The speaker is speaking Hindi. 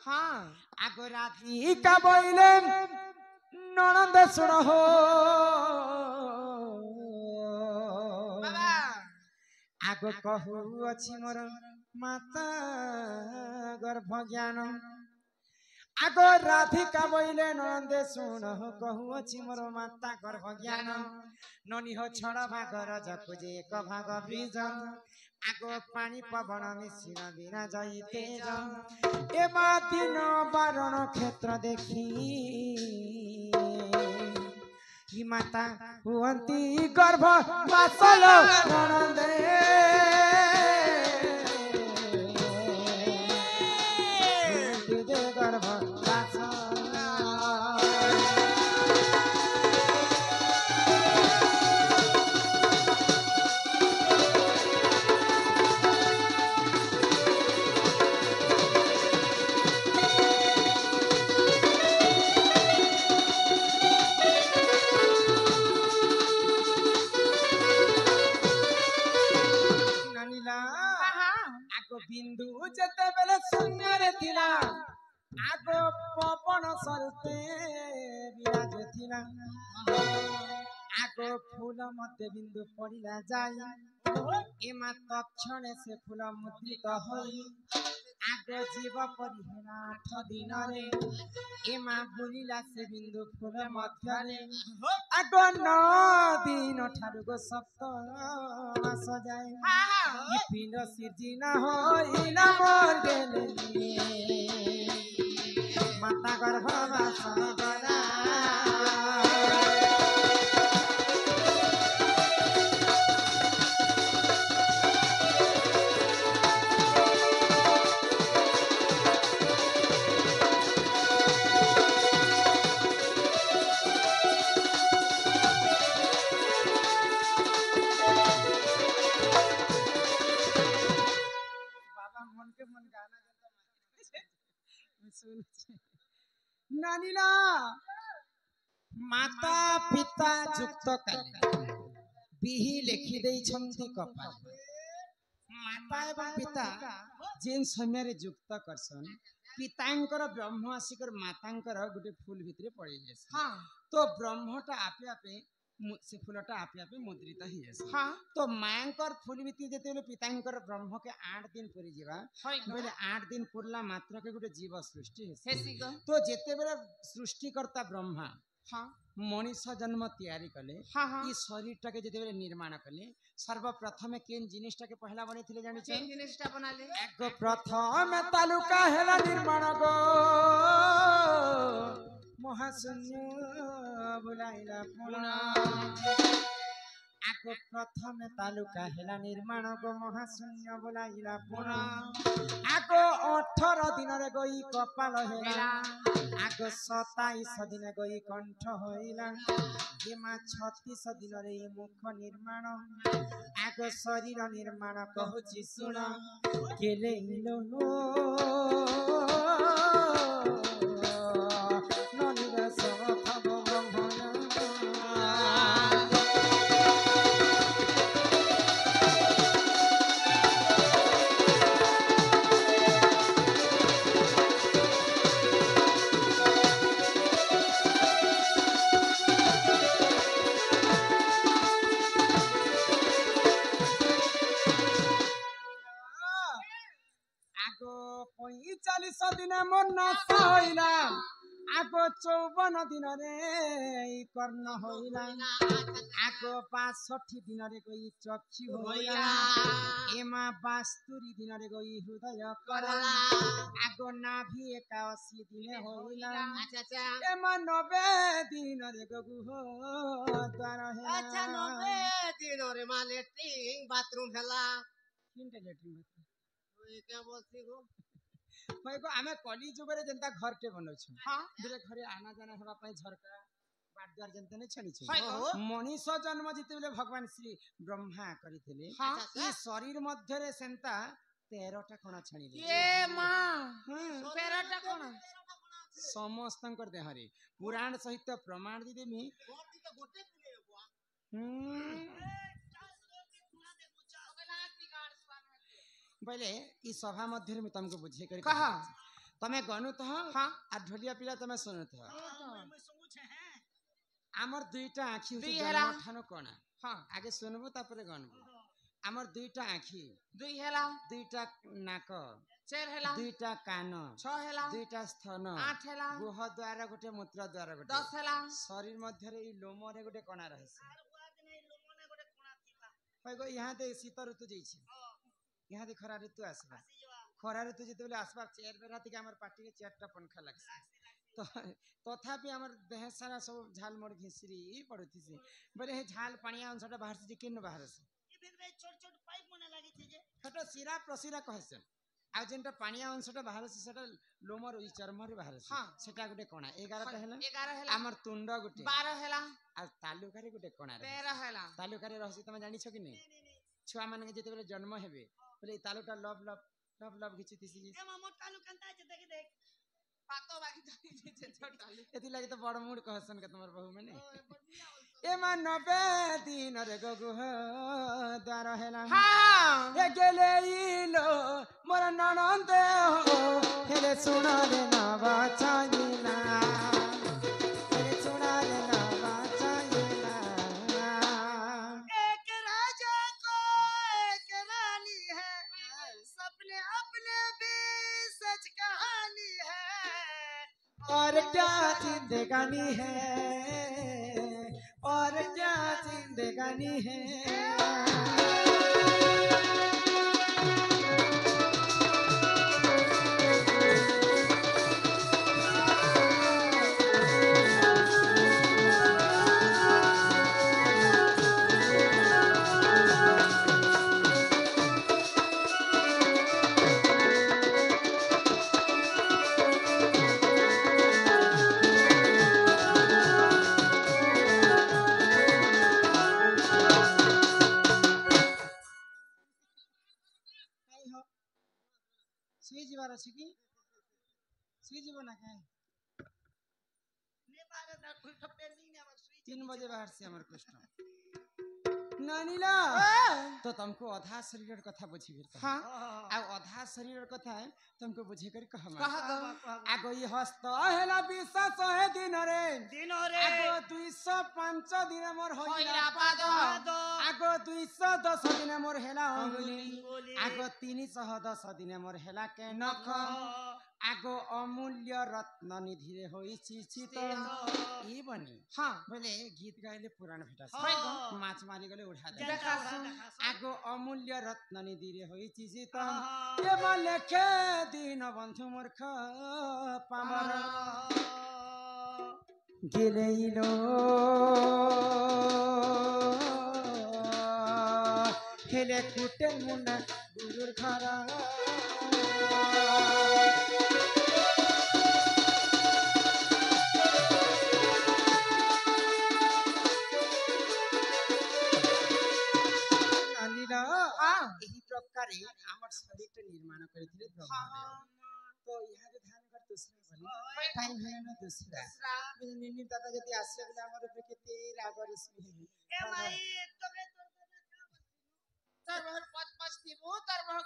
हाँ आगो राधिका बोले ननंद सुन हो बाबा आगो कहू अछि मोर माता गर्भ ज्ञान आगो राधिका बोले ननंद सुन हो कहू अछि मोर माता गर्भ ज्ञान ननी हो छड़ भागर जखुजे एक भाग ब्रिज आगो पानी पवन मिश्रण बिना जाई तेज ए दिन बारण क्षेत्र देखी ही माता हुअंती गर्भ बासल ननंदे हुअंती दे गर्भ बासल आगो बिंदु जते बेले शून्य रे थिला आगो पवन सरुते विराज थिला आगो फूल मते बिंदु पड़िला जाई एमा तक्षणे से फूल मुद्रित होई आगो जीव परिहेला 8 दिन रे एमा बुलिला से बिंदु फूल मध्य रे आगो 9 दिन ठारु गो सप्त मास जाए ये पिंड सिर्जिना होइला मोर गेले माता गर्भ बास गला नानीला माता पिता जुक्त कले बिही लेखि देई छंती कपाल माता एवं पिता जेन समय रे जुक्त करसन पितांकर ब्रह्म आसिकर मातांकर गुटे फूल भितरे पड़ी जेस हाँ तो ब्रह्मटा आपे आपे से फूलटा आपे आपे मुद्रित ही जेस हाँ तो मांकर फूल भितरे जेते पितांकर ब्रह्म के 8 दिन पुरी जीवा बोले 8 दिन पुरला मात्र के गुटे जीव सृष्टि हेसिगो तो जेते बेले सृष्टि करता ब्रह्मा हाँ मनीष जन्म तैयारी कले हाँ हाँ ई शरीर के जेते बेले निर्माण कले सर्वप्रथम केन जिनिसटा के पहला बने थिले जानि छ जिनिसटा बनाले एक प्रथम तालुका हेला निर्माण गो महाशून्य बुलाइला पुना आगो प्रथम तालुका हेला निर्माण गो महाशून्य बुलाइला पुना आगो 18 दिन रे गई कपाल हेला आगो 27 दिन गई कंठ होइला एमा 36 दिन रे मुख निर्माण आगो शरीर निर्माण कहूची सुन केले लो ननिदा सथब ब्रह्मना आगो 45 दिन मन नाश होइला आगो 54 दिन रे कर्ण होइला आगो 62 दिन रे कोई चक्षु होइला एमा 72 दिन रे कोई हृदय करला आगो नाभि 81 दिन होइला अच्छा एमा 90 दिन रे गगु हो द्वार हेला अच्छा 90 दिन रे मा लेट्रिन बाथरूम हेला किनटे लेट्रिन ओए क्या बोलती गो भाई को हमें कली जुग रे जनता घर के बनौ छ हां बेले घरे आना जाना हेबा पई झरका बाट द्वार जनता नै छनी छ हां मनीष जन्म जिते बेले भगवान श्री ब्रह्मा करिथिले हां ई शरीर मध्य रे सेंता 13 टा कोना छानिले ए मां 13 टा कोना समस्तंकर देहरे पुराण सहित प्रमाण दी देमी पहले ई सभा मध्य में तुमको बुझे कर कहा तमे गनु तो हाँ आ ढोलिया पिला तमे सुनु तो मैं सुनू छे हैं आमर दुईटा आँखी दुई होचे हेला। जन्म ठानो कोना हाँ आगे सुनबो तापरे गनबो आमर दुईटा आँखी दुई हेला दुईटा नाक चार हेला दुईटा कान छ हेला दुईटा स्तन आठ हेला गुह द्वारा गोटे मूत्र द्वारा गोटे 10 हेला शरीर मध्य रे लोम रे गोटे कणा रहছে आर बुआ के नहीं लोमने गोटे कोना थिबा होइगो यहाँ दे शीत ऋतु जैछि यहाँ दे खरा ऋतु आसबा आसी जवा खरा ऋतु जेतेबेले आसबा चेयर बेरा तिके हमर पार्टी के चेयरटा पंखा लागছে तो तथापि हमर देह सारा सब झाल मोर घिसरी पड़ुथिसे बोले हे झाल पानिया अंशटा बाहर से केन बाहर से ई फिर भाई छोट छोट पाइप मने लागी थी जे हटा सिरा प्रसिरा कहसन आ जेनटा पानिया अंशटा बाहर से सेटा लोमर ई चर्मर बाहर से हाँ। सेटा गुटे कोणा 11टा हेला 11 हेला हमर तुंड गुटे 12 हेला आ तालुकारे गुटे कोणा 13 हेला तालुकारे रहसी तमे जानि छ कि नै छुआ माने जेते बेले जन्म हेबे बोले ई तालुका लब लब लब लब घिचितिसी ए मामो तालु कंता जे देख देख पातो बाकी जाई जे छोटाले एति लागि त बड़ मूड कहसन के तमर बहू में नै ए मा 90 दिन रे गगु ह द्वार हेला हाँ ए गेले इलो मोर ननंद हो हेले सुना रे ना बाचाइला हेले सुना रे ना बाचाइला एक राजा को एक रानी है सपने अपने भी सच कहानी है और क्या जिंदगानी है और क्या जिंदगानी है सुई जीवार अछि कि सुई जीव ना के ने बारे दा फुल ठप्पे नी ने सुई 3 बजे बाहर से हमर कृष्ण नानीला तो तुमको आधा शरीर कथा बुझी फिर हाँ आ आधा शरीर कथा तुमको बुझे कर कहमा कहा दो आगो ई हस्त हेला 20 दिन रे दिन रे आगो 205 दिन मोर होइला होइला पाद आगो 210 दिन मोर हेला अंगुली अंगुली। आगो 310 दिन मोर हेला के नख आगो अमूल्य रत्न निधि रे होइछि चित ई बनी हाँ बोले गीत गाइले पुराण भेटा हाँ। माछ मारी गले उठा दे देखा आगो अमूल्य रत्न निधि रे होइछि चित हाँ। के लेखे दिन बंधु मूर्ख पामर गेलेइलो हेले कुटे मुंडा गुरुर खरा नानीला एही प्रकारे हमर शरीर निर्माण करथिले ब्रह्मा तो यहाँ के ध्यान कर दूसरा बनी टाइम है ना दूसरा निनी दादा जति आसे बोले हमर पे केते राग रश्मि ए माई तो के तार बहर 5 थी वो तार बहर